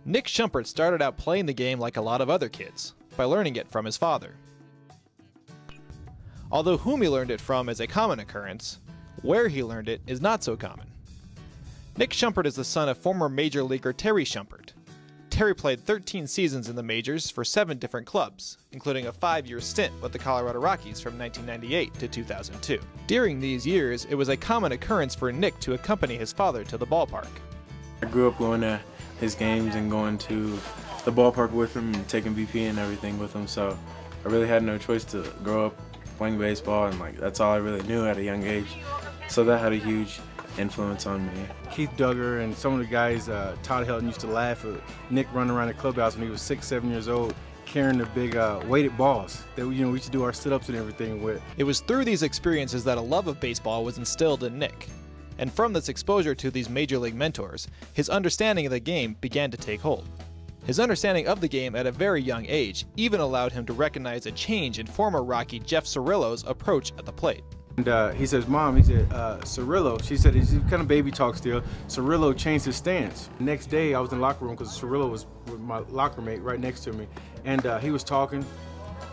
Nick Shumpert started out playing the game like a lot of other kids, by learning it from his father. Although whom he learned it from is a common occurrence, where he learned it is not so common. Nick Shumpert is the son of former Major Leaguer Terry Shumpert. Terry played 13 seasons in the majors for 7 different clubs, including a 5-year stint with the Colorado Rockies from 1998 to 2002. During these years, it was a common occurrence for Nick to accompany his father to the ballpark. I grew up going to his games and going to the ballpark with him and taking BP and everything with him, so I really had no choice to grow up playing baseball, and that's all I really knew at a young age. So that had a huge influence on me. Keith Duggar and some of the guys, Todd Helton, used to laugh at Nick running around the clubhouse when he was 6, 7 years old, carrying the big weighted balls that we used to do our sit-ups and everything with. It was through these experiences that a love of baseball was instilled in Nick. And from this exposure to these major league mentors, his understanding of the game began to take hold. His understanding of the game at a very young age even allowed him to recognize a change in former Rocky Jeff Cirillo's approach at the plate. And he says, "Mom," he said, "Cirillo," she said, he's kind of baby talk still, "Cirillo changed his stance." The next day I was in the locker room because Cirillo was with my locker mate right next to me, and he was talking,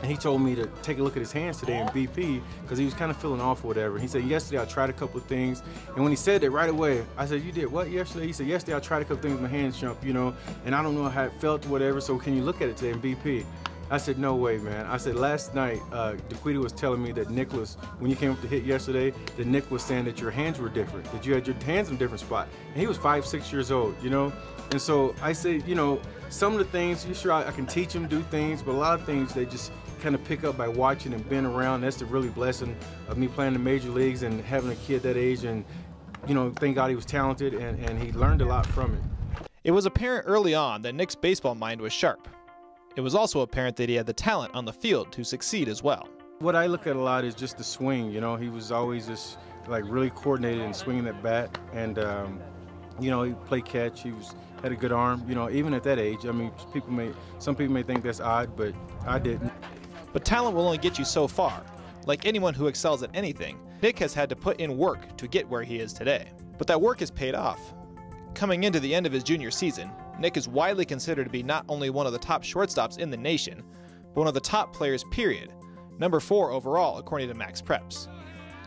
and he told me to take a look at his hands today in BP because he was kind of feeling off or whatever. He said, "Yesterday I tried a couple of things," and when he said that right away, I said, "You did what yesterday?" He said, "Yesterday I tried a couple of things with my hands, Shump, and I don't know how it felt or whatever, so can you look at it today in BP?" I said, "No way, man." I said, "Last night, DeQuita was telling me that Nick was, when you came up to hit yesterday, that Nick was saying that your hands were different, that you had your hands in a different spot." And he was 5, 6 years old, And so I said, some of the things, sure, I can teach him, do things, but a lot of things they just kind of pick up by watching and being around. That's the really blessing of me playing the major leagues and having a kid that age, and, thank God he was talented, and he learned a lot from it. It was apparent early on that Nick's baseball mind was sharp. It was also apparent that he had the talent on the field to succeed as well. What I look at a lot is just the swing. He was always just really coordinated in swinging that bat, and he played catch. He had a good arm. Even at that age, I mean, some people may think that's odd, but I didn't. But talent will only get you so far. Like anyone who excels at anything, Nick has had to put in work to get where he is today. But that work has paid off. Coming into the end of his junior season, Nick is widely considered to be not only one of the top shortstops in the nation, but one of the top players, period. Number 4 overall, according to Max Preps.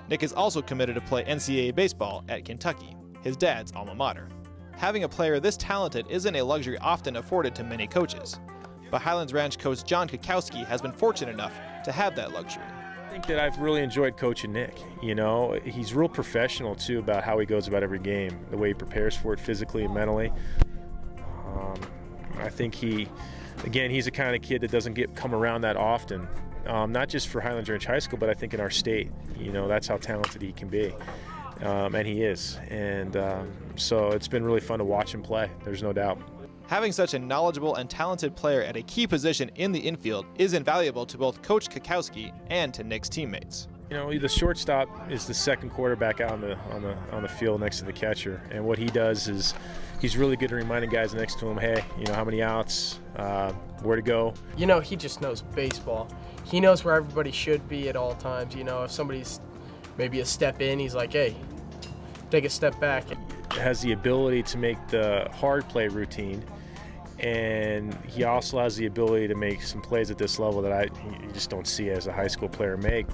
Nick is also committed to play NCAA baseball at Kentucky, his dad's alma mater. Having a player this talented isn't a luxury often afforded to many coaches, but Highlands Ranch coach John Kukowski has been fortunate enough to have that luxury. I think that I've really enjoyed coaching Nick. He's real professional too about how he goes about every game, the way he prepares for it physically and mentally. I think he's the kind of kid that doesn't come around that often, not just for Highlands Ranch High School, but I think in our state. That's how talented he can be, and he is. And so it's been really fun to watch him play. There's no doubt. Having such a knowledgeable and talented player at a key position in the infield is invaluable to both Coach Kukowski and to Nick's teammates. The shortstop is the second quarterback out on the field next to the catcher, and what he does is he's really good at reminding guys next to him, hey, how many outs, where to go. He just knows baseball. He knows where everybody should be at all times. If somebody's maybe a step in, he's like, hey, take a step back. Has the ability to make the hard play routine, and he also has the ability to make some plays at this level that you just don't see as a high school player make.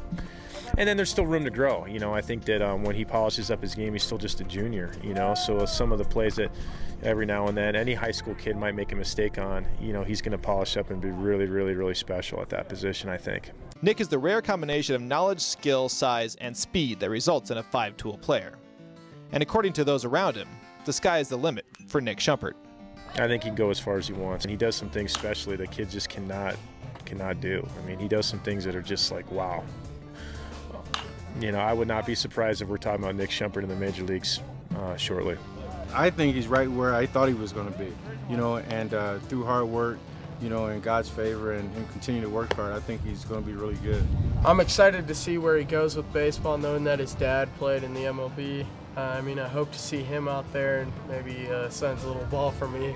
And then there's still room to grow. I think that when he polishes up his game, he's still just a junior, so some of the plays that every now and then any high school kid might make a mistake on, he's going to polish up and be really, really, really special at that position, I think. Nick is the rare combination of knowledge, skill, size, and speed that results in a 5-tool player. And according to those around him, the sky is the limit for Nick Shumpert. I think he can go as far as he wants, and he does some things especially that kids just cannot do. I mean, he does some things that are just like, wow. I would not be surprised if we're talking about Nick Shumpert in the major leagues shortly. I think he's right where I thought he was going to be, and through hard work, and God's favor and him continue to work hard, I think he's going to be really good. I'm excited to see where he goes with baseball, knowing that his dad played in the MLB. I hope to see him out there and maybe signs a little ball for me.